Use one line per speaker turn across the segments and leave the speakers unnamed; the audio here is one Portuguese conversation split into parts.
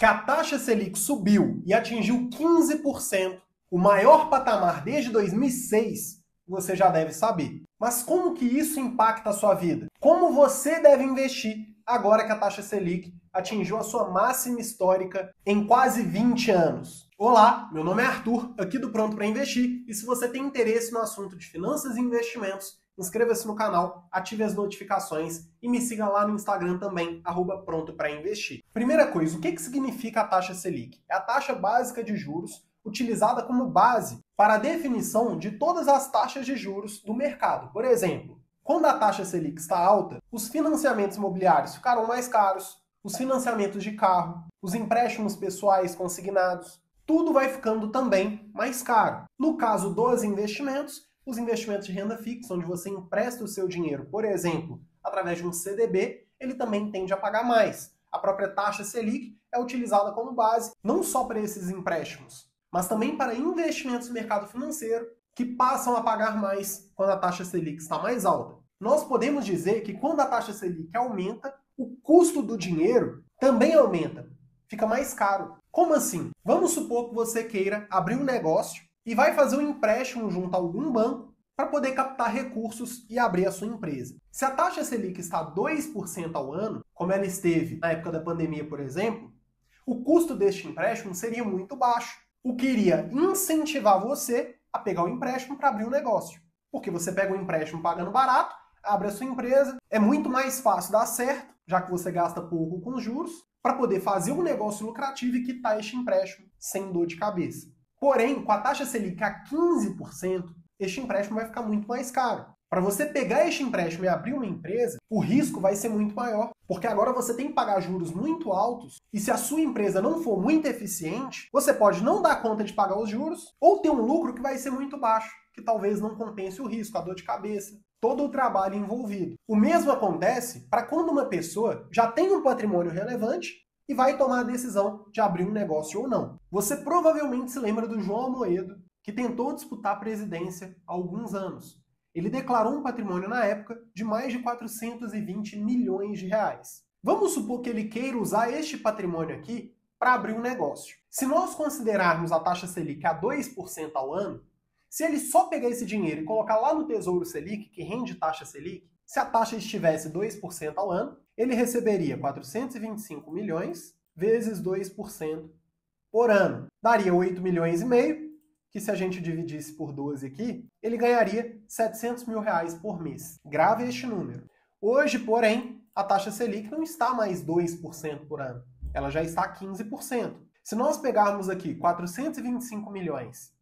que a taxa Selic subiu e atingiu 15%, o maior patamar desde 2006, você já deve saber. Mas como que isso impacta a sua vida? Como você deve investir agora que a taxa Selic atingiu a sua máxima histórica em quase 20 anos? Olá, meu nome é Arthur, aqui do Pronto para Investir, e se você tem interesse no assunto de finanças e investimentos, inscreva-se no canal, ative as notificações e me siga lá no Instagram também, @prontoprainvestir. Primeira coisa, o que significa a taxa Selic? É a taxa básica de juros utilizada como base para a definição de todas as taxas de juros do mercado. Por exemplo, quando a taxa Selic está alta, os financiamentos imobiliários ficarão mais caros, os financiamentos de carro, os empréstimos pessoais consignados, tudo vai ficando também mais caro. No caso dos investimentos, os investimentos de renda fixa, onde você empresta o seu dinheiro, por exemplo, através de um CDB, ele também tende a pagar mais. A própria taxa Selic é utilizada como base não só para esses empréstimos, mas também para investimentos no mercado financeiro, que passam a pagar mais quando a taxa Selic está mais alta. Nós podemos dizer que quando a taxa Selic aumenta, o custo do dinheiro também aumenta, fica mais caro. Como assim? Vamos supor que você queira abrir um negócio e vai fazer um empréstimo junto a algum banco para poder captar recursos e abrir a sua empresa. Se a taxa Selic está 2% ao ano, como ela esteve na época da pandemia, por exemplo, o custo deste empréstimo seria muito baixo, o que iria incentivar você a pegar o empréstimo para abrir um negócio. Porque você pega um empréstimo pagando barato, abre a sua empresa, é muito mais fácil dar certo, já que você gasta pouco com juros, para poder fazer um negócio lucrativo e quitar este empréstimo sem dor de cabeça. Porém, com a taxa Selic a 15%, este empréstimo vai ficar muito mais caro. Para você pegar este empréstimo e abrir uma empresa, o risco vai ser muito maior, porque agora você tem que pagar juros muito altos, e se a sua empresa não for muito eficiente, você pode não dar conta de pagar os juros, ou ter um lucro que vai ser muito baixo, que talvez não compense o risco, a dor de cabeça, todo o trabalho envolvido. O mesmo acontece para quando uma pessoa já tem um patrimônio relevante e vai tomar a decisão de abrir um negócio ou não. Você provavelmente se lembra do João Amoedo, que tentou disputar a presidência há alguns anos. Ele declarou um patrimônio na época de mais de 420 milhões de reais. Vamos supor que ele queira usar este patrimônio aqui para abrir um negócio. Se nós considerarmos a taxa Selic a 2% ao ano, se ele só pegar esse dinheiro e colocar lá no Tesouro Selic, que rende taxa Selic, se a taxa estivesse 2% ao ano, ele receberia 425 milhões vezes 2% por ano. Daria 8 milhões e meio, que se a gente dividisse por 12 aqui, ele ganharia 700 mil reais por mês. Grave este número. Hoje, porém, a taxa Selic não está mais 2% por ano. Ela já está 15%. Se nós pegarmos aqui 425 milhões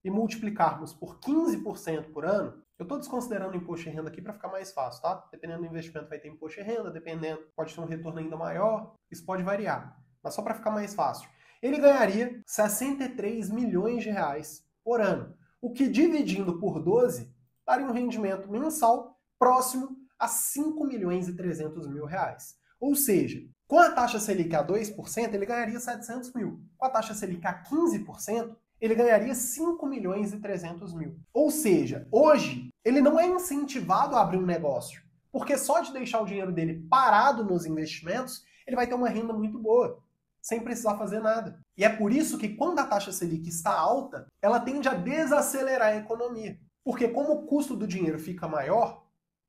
e multiplicarmos por 15% por ano, eu estou desconsiderando o imposto de renda aqui para ficar mais fácil, tá? Dependendo do investimento vai ter imposto de renda, dependendo, pode ter um retorno ainda maior, isso pode variar. Mas só para ficar mais fácil. Ele ganharia 63 milhões de reais por ano, o que dividindo por 12 daria um rendimento mensal próximo a 5 milhões e 300 mil reais. Ou seja, com a taxa Selic a 2%, ele ganharia 700 mil. Com a taxa Selic a 15%, ele ganharia 5 milhões e 300 mil. Ou seja, hoje, ele não é incentivado a abrir um negócio, porque só de deixar o dinheiro dele parado nos investimentos, ele vai ter uma renda muito boa, sem precisar fazer nada. E é por isso que quando a taxa Selic está alta, ela tende a desacelerar a economia. Porque como o custo do dinheiro fica maior,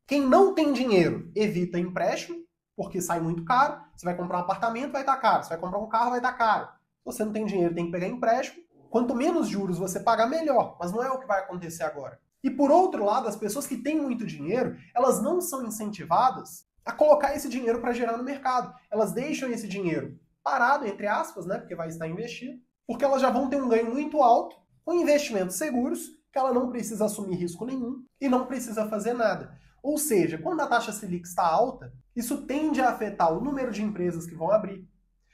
quem não tem dinheiro evita empréstimo, porque sai muito caro. Você vai comprar um apartamento, vai estar caro. Você vai comprar um carro, vai estar caro. Se você não tem dinheiro, tem que pegar empréstimo. Quanto menos juros você pagar, melhor. Mas não é o que vai acontecer agora. E por outro lado, as pessoas que têm muito dinheiro, elas não são incentivadas a colocar esse dinheiro para gerar no mercado. Elas deixam esse dinheiro parado, entre aspas, né, porque vai estar investido, porque elas já vão ter um ganho muito alto com investimentos seguros, que ela não precisa assumir risco nenhum e não precisa fazer nada. Ou seja, quando a taxa Selic está alta, isso tende a afetar o número de empresas que vão abrir,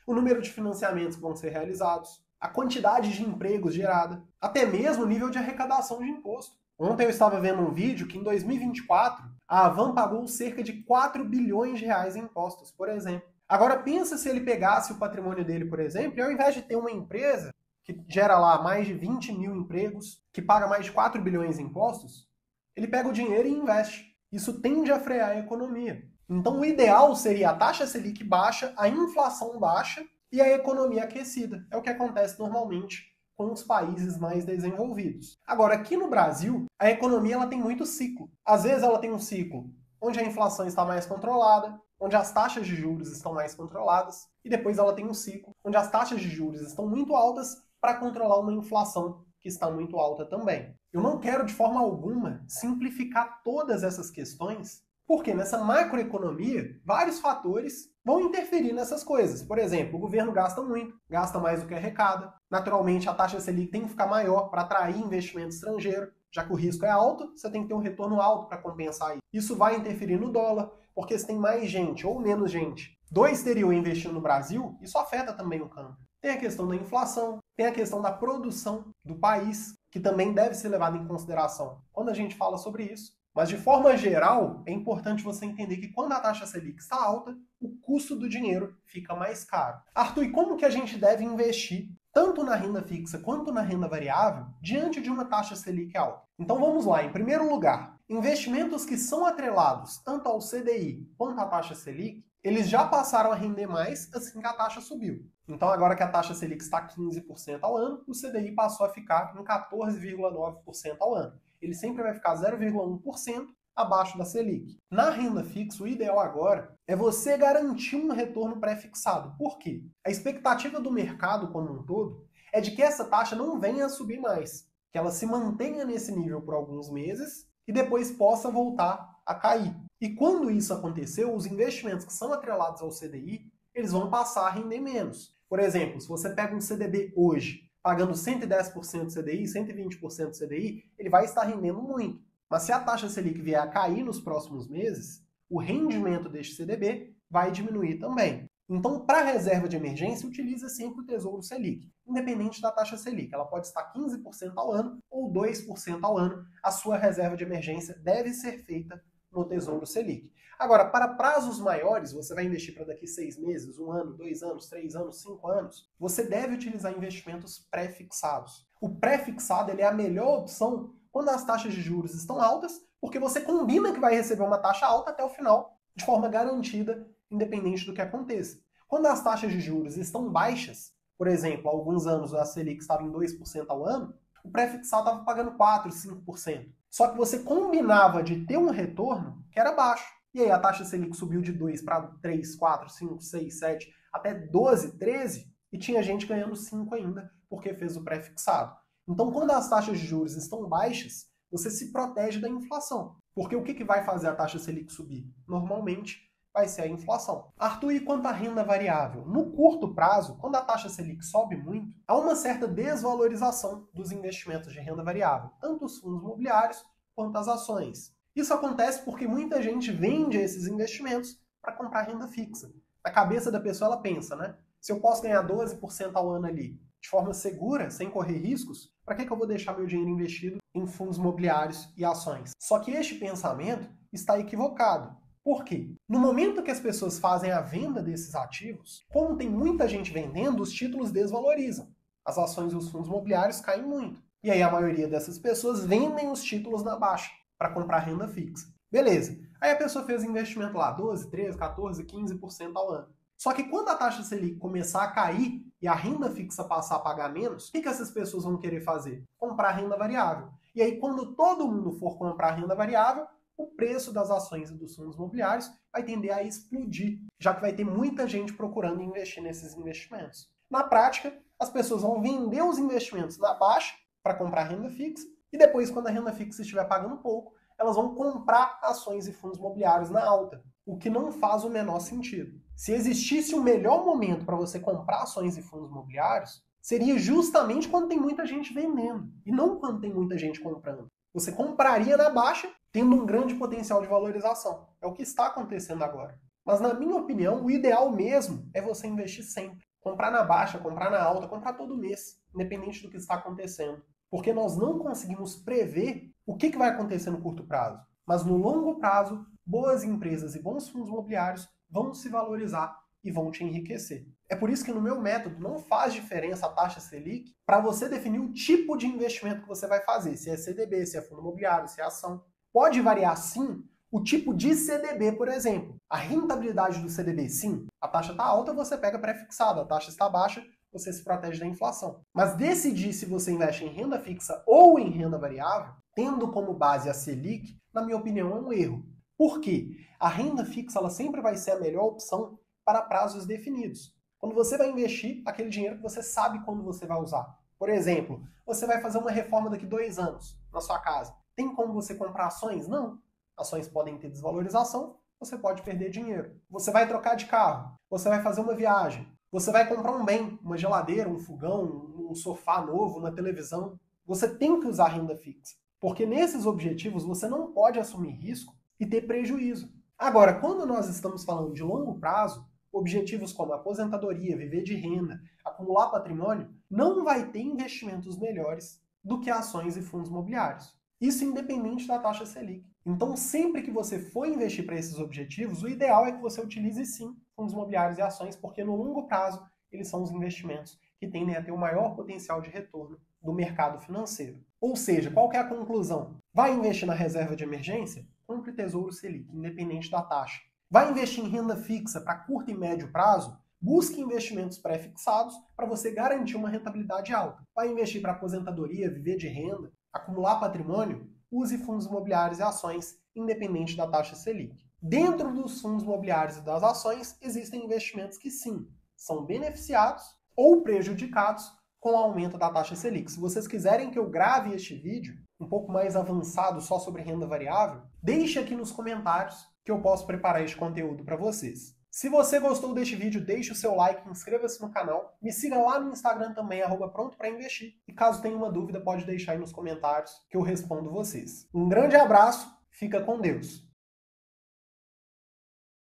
o número de financiamentos que vão ser realizados, a quantidade de empregos gerada, até mesmo o nível de arrecadação de imposto. Ontem eu estava vendo um vídeo que em 2024 a Havan pagou cerca de 4 bilhões de reais em impostos, por exemplo. Agora pensa se ele pegasse o patrimônio dele, por exemplo, e ao invés de ter uma empresa que gera lá mais de 20 mil empregos, que paga mais de 4 bilhões em impostos, ele pega o dinheiro e investe. Isso tende a frear a economia. Então o ideal seria a taxa Selic baixa, a inflação baixa, e a economia aquecida. É o que acontece normalmente com os países mais desenvolvidos. Agora, aqui no Brasil, a economia ela tem muito ciclo. Às vezes ela tem um ciclo onde a inflação está mais controlada, onde as taxas de juros estão mais controladas, e depois ela tem um ciclo onde as taxas de juros estão muito altas para controlar uma inflação que está muito alta também. Eu não quero de forma alguma simplificar todas essas questões, porque nessa macroeconomia, vários fatores vão interferir nessas coisas. Por exemplo, o governo gasta muito, gasta mais do que arrecada. Naturalmente, a taxa Selic tem que ficar maior para atrair investimento estrangeiro. Já que o risco é alto, você tem que ter um retorno alto para compensar isso. Isso vai interferir no dólar, porque se tem mais gente ou menos gente do exterior investindo no Brasil, isso afeta também o câmbio. Tem a questão da inflação, tem a questão da produção do país, que também deve ser levada em consideração quando a gente fala sobre isso. Mas, de forma geral, é importante você entender que quando a taxa Selic está alta, o custo do dinheiro fica mais caro. Arthur, e como que a gente deve investir tanto na renda fixa quanto na renda variável diante de uma taxa Selic alta? Então vamos lá. Em primeiro lugar, investimentos que são atrelados tanto ao CDI quanto à taxa Selic, eles já passaram a render mais assim que a taxa subiu. Então agora que a taxa Selic está 15% ao ano, o CDI passou a ficar em 14,9% ao ano. Ele sempre vai ficar 0,1% abaixo da Selic. Na renda fixa, o ideal agora é você garantir um retorno pré-fixado. Por quê? A expectativa do mercado como um todo é de que essa taxa não venha a subir mais, que ela se mantenha nesse nível por alguns meses e depois possa voltar a cair. E quando isso acontecer, os investimentos que são atrelados ao CDI, eles vão passar a render menos. Por exemplo, se você pega um CDB hoje, pagando 110% do CDI, 120% do CDI, ele vai estar rendendo muito. Mas se a taxa Selic vier a cair nos próximos meses, o rendimento deste CDB vai diminuir também. Então, para reserva de emergência, utiliza sempre o Tesouro Selic, independente da taxa Selic. Ela pode estar 15% ao ano ou 2% ao ano. A sua reserva de emergência deve ser feita no Tesouro Selic. Agora, para prazos maiores, você vai investir para daqui 6 meses, 1 ano, 2 anos, 3 anos, 5 anos, você deve utilizar investimentos pré-fixados. O pré-fixado ele é a melhor opção quando as taxas de juros estão altas, porque você combina que vai receber uma taxa alta até o final, de forma garantida, independente do que aconteça. Quando as taxas de juros estão baixas, por exemplo, há alguns anos a Selic estava em 2% ao ano, o pré-fixado estava pagando 4%, 5%. Só que você combinava de ter um retorno que era baixo. E aí a taxa Selic subiu de 2 para 3, 4, 5, 6, 7, até 12, 13, e tinha gente ganhando 5 ainda, porque fez o pré-fixado. Então, quando as taxas de juros estão baixas, você se protege da inflação. Porque o que vai fazer a taxa Selic subir? Normalmente, vai ser a inflação. Arthur, e quanto à renda variável? No curto prazo, quando a taxa Selic sobe muito, há uma certa desvalorização dos investimentos de renda variável, tanto os fundos imobiliários quanto as ações. Isso acontece porque muita gente vende esses investimentos para comprar renda fixa. Na cabeça da pessoa ela pensa, né? Se eu posso ganhar 12% ao ano ali, de forma segura, sem correr riscos, para que eu vou deixar meu dinheiro investido em fundos imobiliários e ações? Só que este pensamento está equivocado. Por quê? No momento que as pessoas fazem a venda desses ativos, como tem muita gente vendendo, os títulos desvalorizam. As ações e os fundos imobiliários caem muito. E aí a maioria dessas pessoas vendem os títulos na baixa para comprar renda fixa. Beleza. Aí a pessoa fez investimento lá, 12, 13, 14, 15% ao ano. Só que quando a taxa Selic começar a cair e a renda fixa passar a pagar menos, o que essas pessoas vão querer fazer? Comprar renda variável. E aí quando todo mundo for comprar renda variável, o preço das ações e dos fundos imobiliários vai tender a explodir, já que vai ter muita gente procurando investir nesses investimentos. Na prática, as pessoas vão vender os investimentos na baixa para comprar renda fixa e depois, quando a renda fixa estiver pagando pouco, elas vão comprar ações e fundos imobiliários na alta, o que não faz o menor sentido. Se existisse um melhor momento para você comprar ações e fundos imobiliários, seria justamente quando tem muita gente vendendo, e não quando tem muita gente comprando. Você compraria na baixa, tendo um grande potencial de valorização. É o que está acontecendo agora. Mas, na minha opinião, o ideal mesmo é você investir sempre. Comprar na baixa, comprar na alta, comprar todo mês, independente do que está acontecendo. Porque nós não conseguimos prever o que vai acontecer no curto prazo. Mas no longo prazo, boas empresas e bons fundos imobiliários vão se valorizar e vão te enriquecer. É por isso que no meu método não faz diferença a taxa Selic para você definir o tipo de investimento que você vai fazer. Se é CDB, se é fundo imobiliário, se é ação. Pode variar sim O tipo de CDB, por exemplo. A rentabilidade do CDB, sim, a taxa está alta, você pega pré-fixado. A taxa está baixa, você se protege da inflação. Mas decidir se você investe em renda fixa ou em renda variável, tendo como base a Selic, na minha opinião, é um erro. Por quê? A renda fixa ela sempre vai ser a melhor opção para prazos definidos. Quando você vai investir, aquele dinheiro que você sabe quando você vai usar. Por exemplo, você vai fazer uma reforma daqui 2 anos na sua casa. Tem como você comprar ações? Não. Ações podem ter desvalorização, você pode perder dinheiro. Você vai trocar de carro, você vai fazer uma viagem, você vai comprar um bem, uma geladeira, um fogão, um sofá novo, uma televisão. Você tem que usar renda fixa, porque nesses objetivos você não pode assumir risco e ter prejuízo. Agora, quando nós estamos falando de longo prazo, objetivos como aposentadoria, viver de renda, acumular patrimônio, não vai ter investimentos melhores do que ações e fundos imobiliários. Isso independente da taxa Selic. Então, sempre que você for investir para esses objetivos, o ideal é que você utilize sim fundos imobiliários e ações, porque no longo prazo eles são os investimentos que tendem a ter o maior potencial de retorno do mercado financeiro. Ou seja, qual que é a conclusão? Vai investir na reserva de emergência? Compre Tesouro Selic, independente da taxa. Vai investir em renda fixa para curto e médio prazo? Busque investimentos pré-fixados para você garantir uma rentabilidade alta. Vai investir para aposentadoria, viver de renda, acumular patrimônio? Use fundos imobiliários e ações, independente da taxa Selic. Dentro dos fundos imobiliários e das ações, existem investimentos que sim, são beneficiados ou prejudicados com o aumento da taxa Selic. Se vocês quiserem que eu grave este vídeo um pouco mais avançado só sobre renda variável, deixe aqui nos comentários que eu posso preparar este conteúdo para vocês. Se você gostou deste vídeo, deixe o seu like, inscreva-se no canal, me siga lá no Instagram também, @prontoprainvestir. E caso tenha uma dúvida, pode deixar aí nos comentários que eu respondo vocês. Um grande abraço, fica com Deus!